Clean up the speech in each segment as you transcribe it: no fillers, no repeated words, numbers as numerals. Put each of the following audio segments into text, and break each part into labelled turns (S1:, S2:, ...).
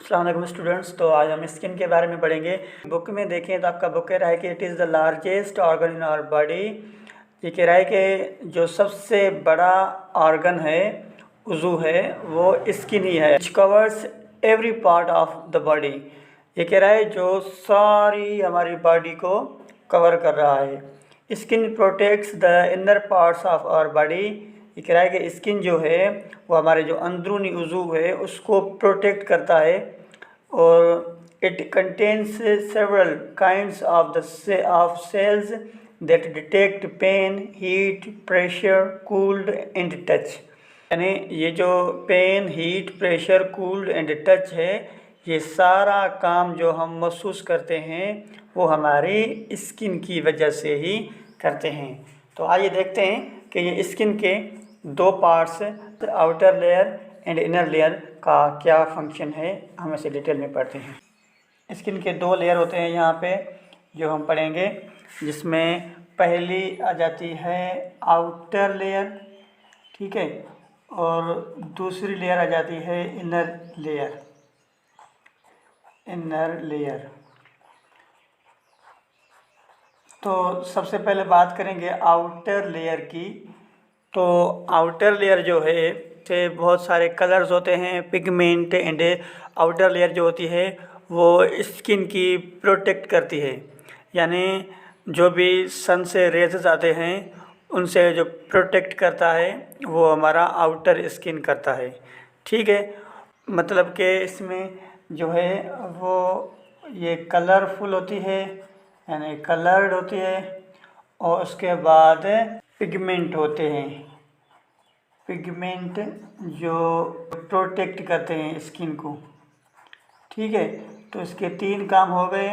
S1: अस्सलाम वालेकुम स्टूडेंट्स। तो आज हम स्किन के बारे में पढ़ेंगे। बुक में देखें तो आपका बुक कह रहा है कि it is the largest organ in our body. ये कह रहा है कि जो सबसे बड़ा ऑर्गन है, उज़ू है, वो स्किन ही है। It covers every part of the body. ये कह रहा है जो सारी हमारी बॉडी को कवर कर रहा है। Skin protects the inner parts of our body. ये कह रहा है कि स्किन जो है वो हमारे जो अंदरूनी उज़ू है उसको प्रोटेक्ट करता है। और it contains several kinds of of cells that detect pain, heat, pressure, cold and touch. यानी ये जो pain, heat, pressure, cold and touch है, ये सारा काम जो हम महसूस करते हैं वो हमारी स्किन की वजह से ही करते हैं। तो आइए देखते हैं कि ये स्किन के दो parts, outer layer and inner layer का क्या फंक्शन है, हम इसे डिटेल में पढ़ते हैं। स्किन के दो लेयर होते हैं यहाँ पे जो हम पढ़ेंगे, जिसमें पहली आ जाती है आउटर लेयर, ठीक है, और दूसरी लेयर आ जाती है इनर लेयर। तो सबसे पहले बात करेंगे आउटर लेयर की। तो आउटर लेयर जो है से बहुत सारे कलर्स होते हैं, पिगमेंट एंड आउटर लेयर जो होती है वो स्किन की प्रोटेक्ट करती है। यानी जो भी सन से रेजेस आते हैं उनसे जो प्रोटेक्ट करता है वो हमारा आउटर स्किन करता है, ठीक है। मतलब कि इसमें जो है वो ये कलरफुल होती है, यानी कलर्ड होती है, और उसके बाद पिगमेंट होते हैं, पिगमेंट जो प्रोटेक्ट करते हैं स्किन को, ठीक है। तो इसके तीन काम हो गए।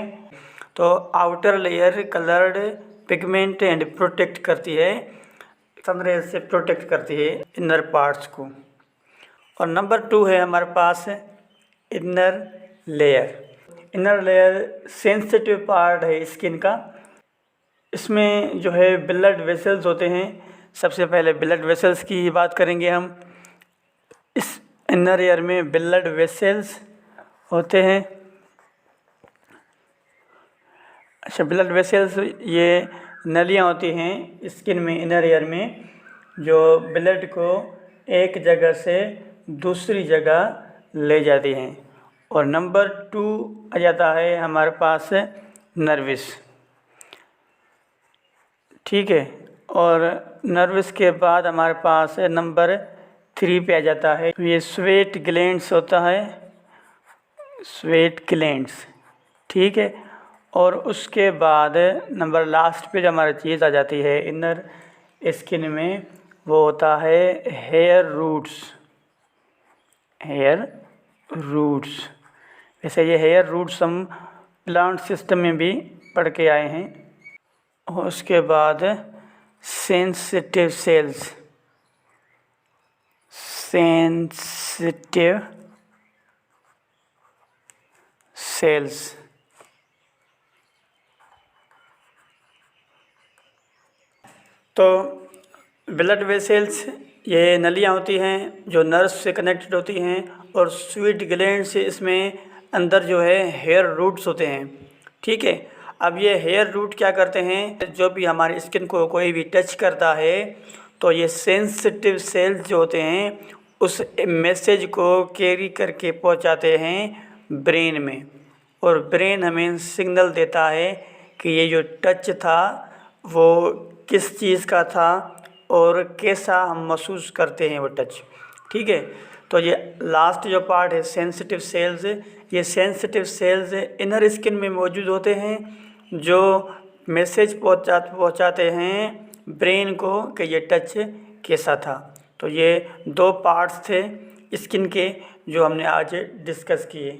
S1: तो outer layer coloured, pigment and protect करती है, सनरेज से प्रोटेक्ट करती है इनर पार्ट्स को। और नंबर 2 है हमारे पास inner layer. Inner layer sensitive part है स्किन का। इसमें जो है ब्लड वेसल्स होते हैं। सबसे पहले ब्लड वेसल्स की बात करेंगे हम। इस इनर लेयर में ब्लड वेसल्स होते हैं। अच्छा, ब्लड वेसल्स ये नलियाँ होती हैं स्किन में, इनर लेयर में, जो ब्लड को एक जगह से दूसरी जगह ले जाती हैं। और नंबर 2 आ जाता है हमारे पास नर्वस, ठीक है। और नर्वस के बाद हमारे पास नंबर 3 पे आ जाता है ये स्वेट ग्लैंड्स होता है, स्वेट ग्लैंड्स, ठीक है। और उसके बाद नंबर लास्ट पे जो हमारी चीज़ आ जाती है इनर स्किन में, वो होता है हेयर रूट्स। हेयर रूट्स, वैसे ये हेयर रूट्स हम प्लांट सिस्टम में भी पढ़ के आए हैं। और उसके बाद सेंसिटिव सेल्स, सेंसिटिव सेल्स, तो ब्लड वेसल्स ये नलियाँ होती हैं जो नर्व्स से कनेक्टेड होती हैं, और स्वीट ग्लैंड से इसमें अंदर जो है हेयर रूट्स होते हैं, ठीक है। अब ये हेयर रूट क्या करते हैं, जो भी हमारी स्किन को कोई भी टच करता है तो ये सेंसिटिव सेल्स जो होते हैं उस मैसेज को कैरी करके पहुंचाते हैं ब्रेन में, और ब्रेन हमें सिग्नल देता है कि ये जो टच था वो किस चीज़ का था और कैसा हम महसूस करते हैं वो टच, ठीक है। तो ये लास्ट जो पार्ट है सेंसिटिव सेल्स, ये सेंसिटिव सेल्स इनर स्किन में मौजूद होते हैं जो मैसेज पहुंचाते हैं ब्रेन को कि ये टच कैसा था। तो ये 2 पार्ट्स थे स्किन के जो हमने आज डिस्कस किए।